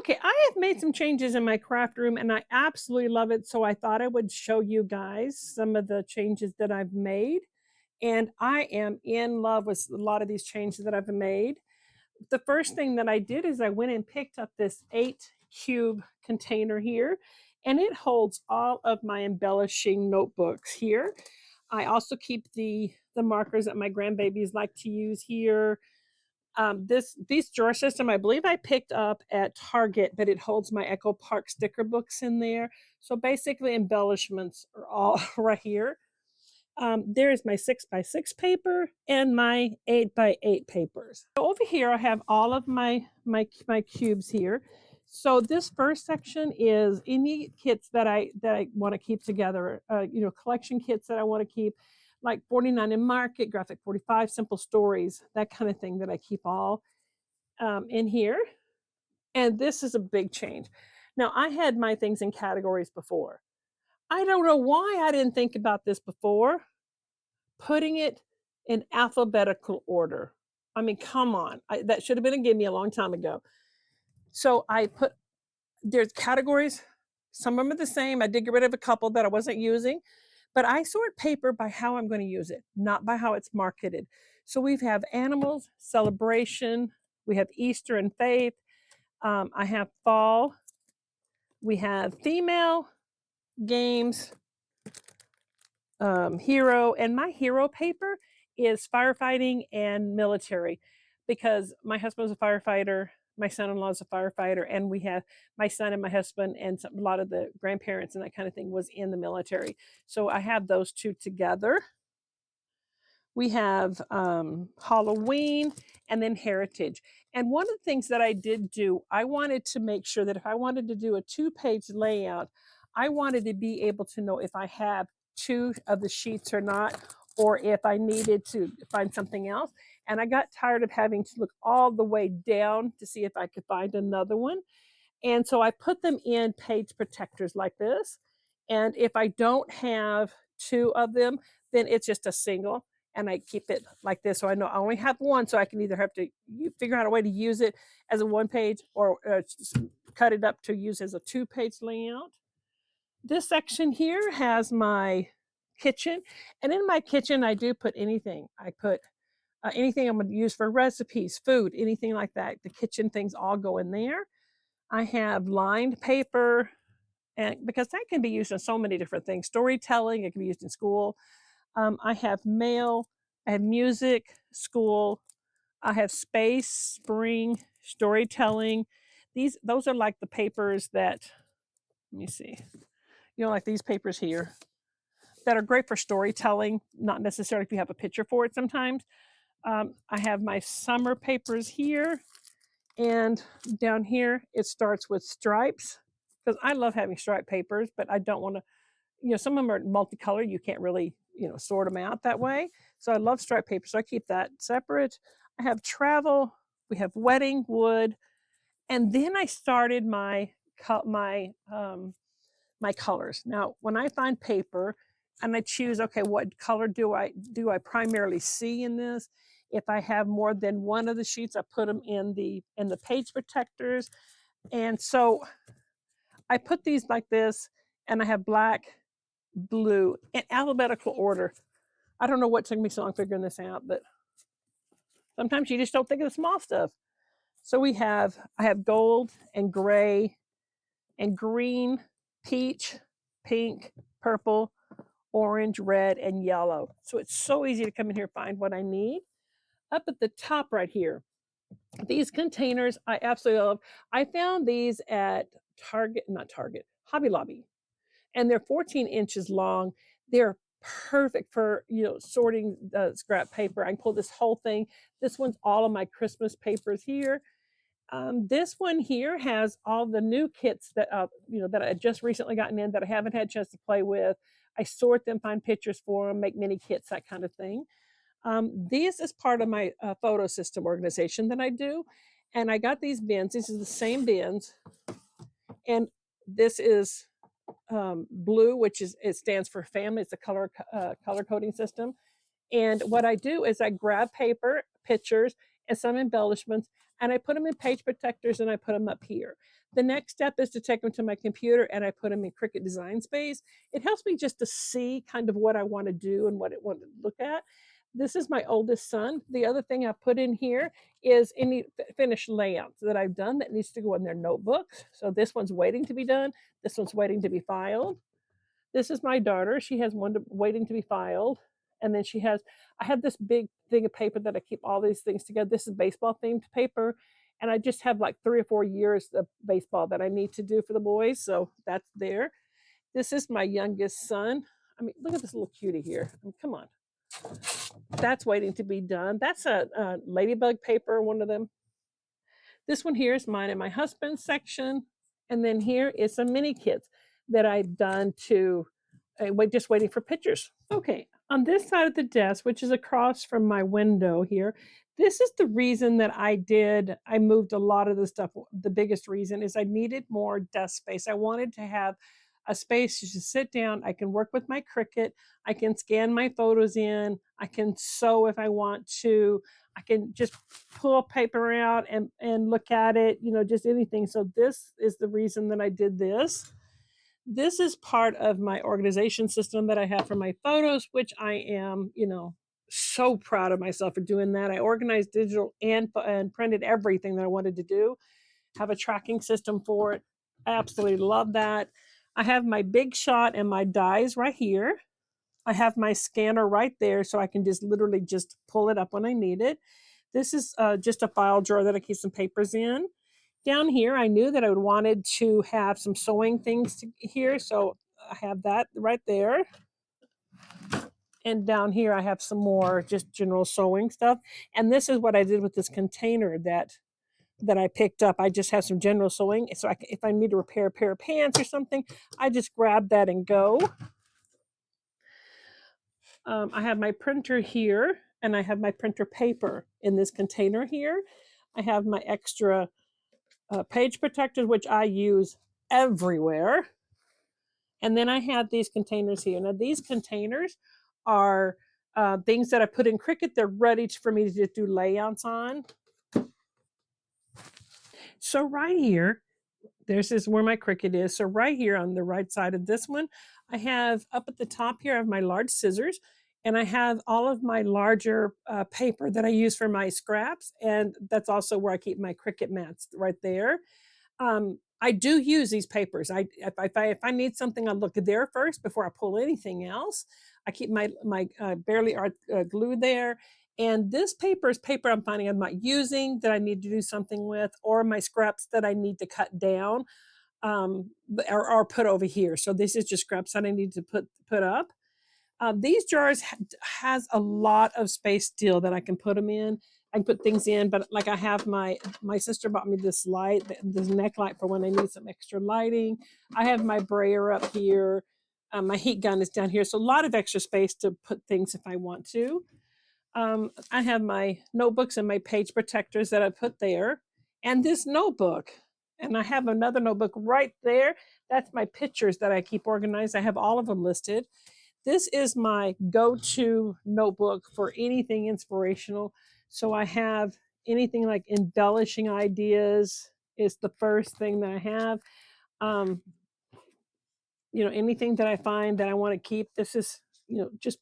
Okay, I have made some changes in my craft room and I absolutely love it. So I thought I would show you guys some of the changes that I've made. And I am in love with a lot of these changes that I've made. The first thing that I did is I went and picked up this 8 cube container here, and it holds all of my embellishing notebooks here. I also keep the markers that my grandbabies like to use here. These drawer system, I believe I picked up at Target, but it holds my Echo Park sticker books in there. So basically, embellishments are all right here. There is my 6x6 paper and my 8x8 papers. So over here, I have all of my cubes here. So this first section is any kits that I want to keep together. Collection kits that I want to keep, like 49 in Market, Graphic 45, Simple Stories, that kind of thing that I keep all in here. And this is a big change. Now I had my things in categories before. I don't know why I didn't think about this before, putting it in alphabetical order. I mean, come on. That should have been a gimme a long time ago. So there's categories. Some of them are the same. I did get rid of a couple that I wasn't using, but I sort paper by how I'm going to use it, not by how it's marketed. So we have animals, celebration, we have Easter and faith. I have fall. We have female, games, hero, and my hero paper is firefighting and military because my husband's a firefighter, my son-in-law is a firefighter, and we have my son and my husband and a lot of the grandparents and that kind of thing was in the military. So I have those two together. We have Halloween and then heritage. And one of the things that I did do, I wanted to make sure that if I wanted to do a 2-page layout, I wanted to be able to know if I have two of the sheets or not, or if I needed to find something else. And I got tired of having to look all the way down to see if I could find another one. And so I put them in page protectors like this. And if I don't have two of them, then it's just a single. And I keep it like this. So I know I only have one. So I can either have to figure out a way to use it as a 1-page or just cut it up to use as a 2-page layout. This section here has my kitchen. And in my kitchen, I do put anything. I put anything I'm going to use for recipes, food, anything like that. The kitchen things all go in there. I have lined paper, and because that can be used in so many different things. Storytelling, it can be used in school. I have mail, I have music, school, I have space, spring, storytelling. Those are like the papers that, let me see, like these papers here that are great for storytelling, not necessarily if you have a picture for it sometimes. I have my summer papers here. And down here, it starts with stripes because I love having striped papers, but I don't want to, some of them are multicolored. You can't really, sort them out that way. So I love striped paper. So I keep that separate. I have travel. We have wedding, wood. And then I started my colors. Now, when I find paper and I choose, okay, what color do I primarily see in this? If I have more than one of the sheets, I put them in the page protectors. And so I put these like this, and I have black, blue, in alphabetical order. I don't know what took me so long figuring this out, but sometimes you just don't think of the small stuff. So I have gold and gray and green, peach, pink, purple, orange, red, and yellow. So it's so easy to come in here and find what I need. Up at the top right here, these containers I absolutely love. I found these at Hobby Lobby, and they're 14 inches long. They're perfect for sorting the scrap paper. I can pull this whole thing. This one's all of my Christmas papers here. This one here has all the new kits that that I just recently gotten in that I haven't had a chance to play with. I sort them, find pictures for them, make mini kits, that kind of thing. This is part of my photo system organization that I do, and I got these bins. This is the same bins, and this is blue, which it stands for family. It's a color coding system. And what I do is I grab paper, pictures, and some embellishments, and I put them in page protectors and I put them up here. The next step is to take them to my computer and I put them in Cricut Design Space. It helps me just to see kind of what I want to do and what I want to look at. This is my oldest son. The other thing I put in here is any finished layouts that I've done that needs to go in their notebooks. So this one's waiting to be done. This one's waiting to be filed. This is my daughter. She has one waiting to be filed. And then I have this big thing of paper that I keep all these things together. This is baseball themed paper. And I just have like 3 or 4 years of baseball that I need to do for the boys. So that's there. This is my youngest son. I mean, look at this little cutie here. I mean, come on. That's waiting to be done. That's a ladybug paper, one of them. This one here is mine and my husband's section. And then here is some mini kits that I've done to just waiting for pictures. Okay, on this side of the desk, which is across from my window here, this is the reason that I moved a lot of the stuff. The biggest reason is I needed more desk space. I wanted to have a space to just sit down. I can work with my Cricut. I can scan my photos in. I can sew if I want to. I can just pull paper out and look at it, just anything. So this is the reason that I did this. This is part of my organization system that I have for my photos, which I am, so proud of myself for doing that. I organized digital and printed everything that I wanted to do. Have a tracking system for it. I absolutely love that. I have my big shot and my dies right here. I have my scanner right there, so I can just literally just pull it up when I need it. This is just a file drawer that I keep some papers in. Down here, I knew that I wanted to have some sewing things here, so I have that right there. And down here, I have some more just general sewing stuff. And this is what I did with this container that I picked up. I just have some general sewing. So if I need to repair a pair of pants or something, I just grab that and go. I have my printer here, and I have my printer paper in this container here. I have my extra page protectors, which I use everywhere. And then I have these containers here. Now, these containers are things that I put in Cricut. They're ready for me to just do layouts on. So right here, this is where my Cricut is. So right here on the right side of this one, I have up at the top here, I have my large scissors, and I have all of my larger paper that I use for my scraps. And that's also where I keep my Cricut mats right there. I do use these papers. If I need something, I look there first before I pull anything else. I keep my barely art glue there. And this paper is paper I'm finding I'm not using that I need to do something with, or my scraps that I need to cut down or put over here. So this is just scraps that I need to put up. These jars has a lot of space still that I can put them in. I can put things in, but like I have my sister bought me this light, this neck light for when I need some extra lighting. I have my brayer up here. My heat gun is down here. So a lot of extra space to put things if I want to. I have my notebooks and my page protectors that I put there, and this notebook. And I have another notebook right there. That's my pictures that I keep organized. I have all of them listed. This is my go-to notebook for anything inspirational. So I have anything like embellishing ideas is the first thing that I have. Anything that I find that I want to keep. This is, just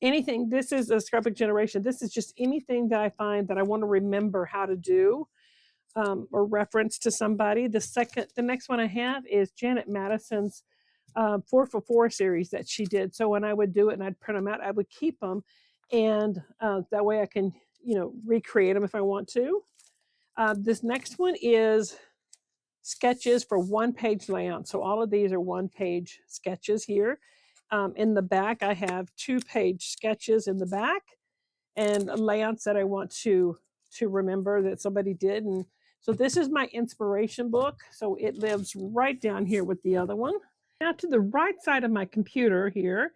anything. This is a scrapbook generation. This is just anything that I find that I want to remember how to do or reference to somebody. The next one I have is Janet Madison's 4 for 4 series that she did. So when I would do it and I'd print them out, I would keep them, and that way I can recreate them if I want to. This next one is sketches for 1-page layout. So all of these are 1-page sketches here. In the back, I have 2-page sketches in the back and layouts that I want to remember that somebody did. And so this is my inspiration book. So it lives right down here with the other one. Now to the right side of my computer here,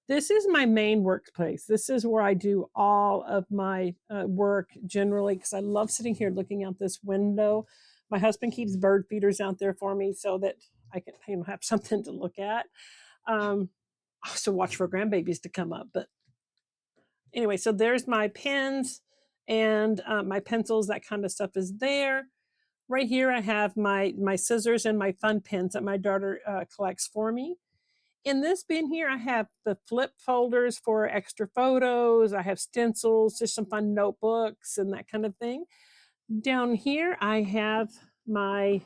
this is my main workspace. This is where I do all of my work generally, because I love sitting here looking out this window. My husband keeps bird feeders out there for me so that I can have something to look at. I also watch for grandbabies to come up. But anyway, so there's my pens and my pencils, that kind of stuff is there. Right here, I have my scissors and my fun pens that my daughter collects for me. In this bin here, I have the flip folders for extra photos. I have stencils, just some fun notebooks and that kind of thing. Down here, I have my,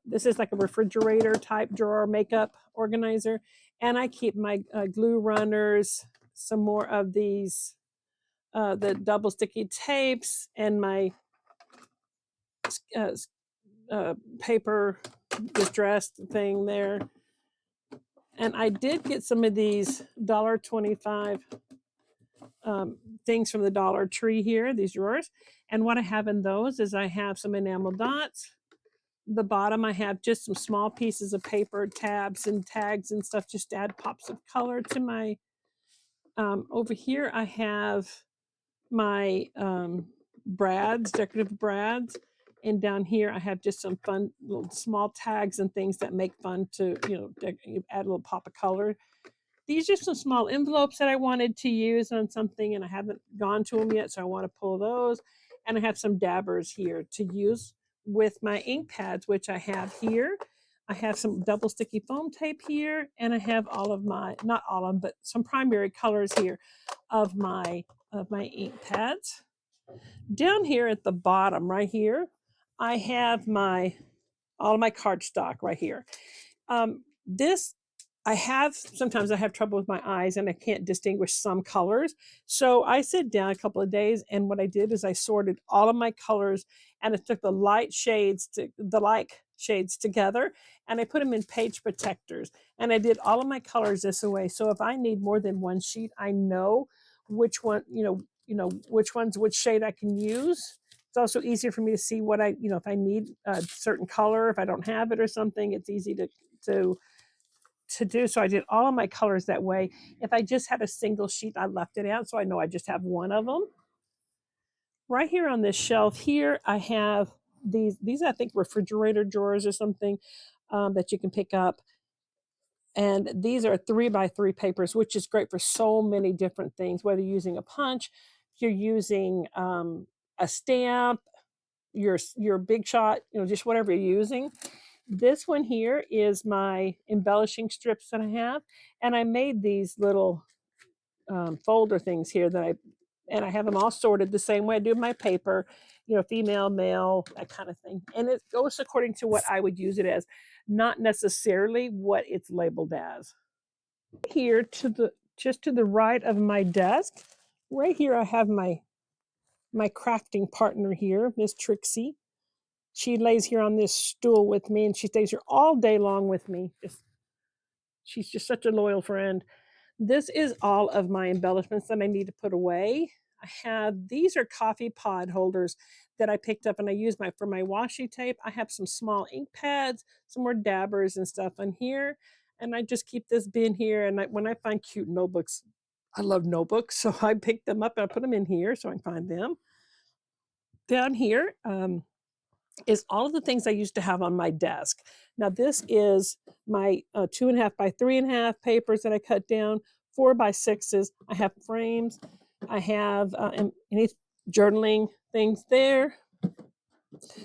this is like a refrigerator type drawer makeup organizer. And I keep my glue runners, some more of these, the double sticky tapes, and my uh, paper distressed thing there. And I did get some of these $1.25 things from the Dollar Tree here, these drawers. And what I have in those is I have some enamel dots. The bottom, I have just some small pieces of paper, tabs and tags and stuff, just to add pops of color to my, over here, I have my brads, decorative brads. And down here, I have just some fun little small tags and things that make fun to, add a little pop of color. These are some small envelopes that I wanted to use on something, and I haven't gone to them yet, so I want to pull those. And I have some dabbers here to use with my ink pads, which I have here. I have some double sticky foam tape here, and I have all of my, not all of them, but some primary colors here of my ink pads. Down here at the bottom, right here, I have all of my cardstock right here. This sometimes I have trouble with my eyes and I can't distinguish some colors. So I sit down a couple of days, and what I did is I sorted all of my colors and I took the light shades to the like shades together, and I put them in page protectors. And I did all of my colors this way. So if I need more than one sheet, I know which one, which shade I can use. It's also easier for me to see what if I need a certain color, if I don't have it or something, it's easy to do. So I did all of my colors that way. If I just had a single sheet, I left it out, so I know I just have one of them. Right here on this shelf here, I have these I think refrigerator drawers or something that you can pick up. And these are 3x3 papers, which is great for so many different things, whether you're using a punch, you're using a stamp, your big shot, just whatever you're using. This one here is my embellishing strips that I have, and I made these little folder things here and I have them all sorted the same way I do my paper, female, male, that kind of thing. And it goes according to what I would use it as, not necessarily what it's labeled as. Here just to the right of my desk, right here I have my crafting partner here, Miss Trixie. She lays here on this stool with me, and she stays here all day long with me. She's just such a loyal friend. This is all of my embellishments that I need to put away. These are coffee pod holders that I picked up, and I use for my washi tape. I have some small ink pads, some more dabbers and stuff in here. And I just keep this bin here. And when I find cute notebooks, I love notebooks. So I pick them up and I put them in here so I can find them. Down here, is all of the things I used to have on my desk. Now this is my 2.5 by 3.5 papers that I cut down, 4x6s. I have frames. I have any journaling things there.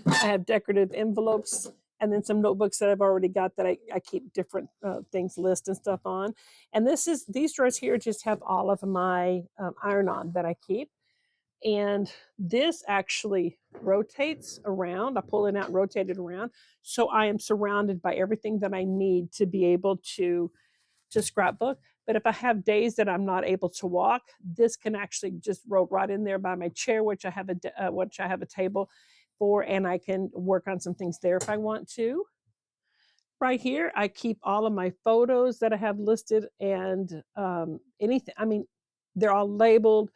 I have decorative envelopes, and then some notebooks that I've already got that I keep different things list and stuff on. And these drawers here just have all of my iron-on that I keep. And this actually rotates around. I pull it out and rotate it around. So I am surrounded by everything that I need to be able to scrapbook. But if I have days that I'm not able to walk, this can actually just roll right in there by my chair, which I have a table for, and I can work on some things there if I want to. Right here, I keep all of my photos that I have listed, and anything. I mean, they're all labeled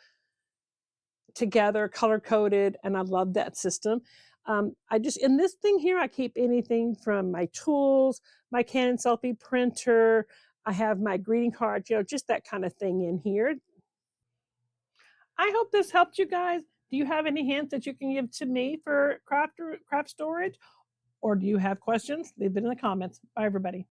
together, color coded, and I love that system. In this thing here, I keep anything from my tools, my Canon selfie printer. I have my greeting cards, just that kind of thing in here. I hope this helped you guys. Do you have any hints that you can give to me for craft storage? Or do you have questions? Leave it in the comments. Bye, everybody.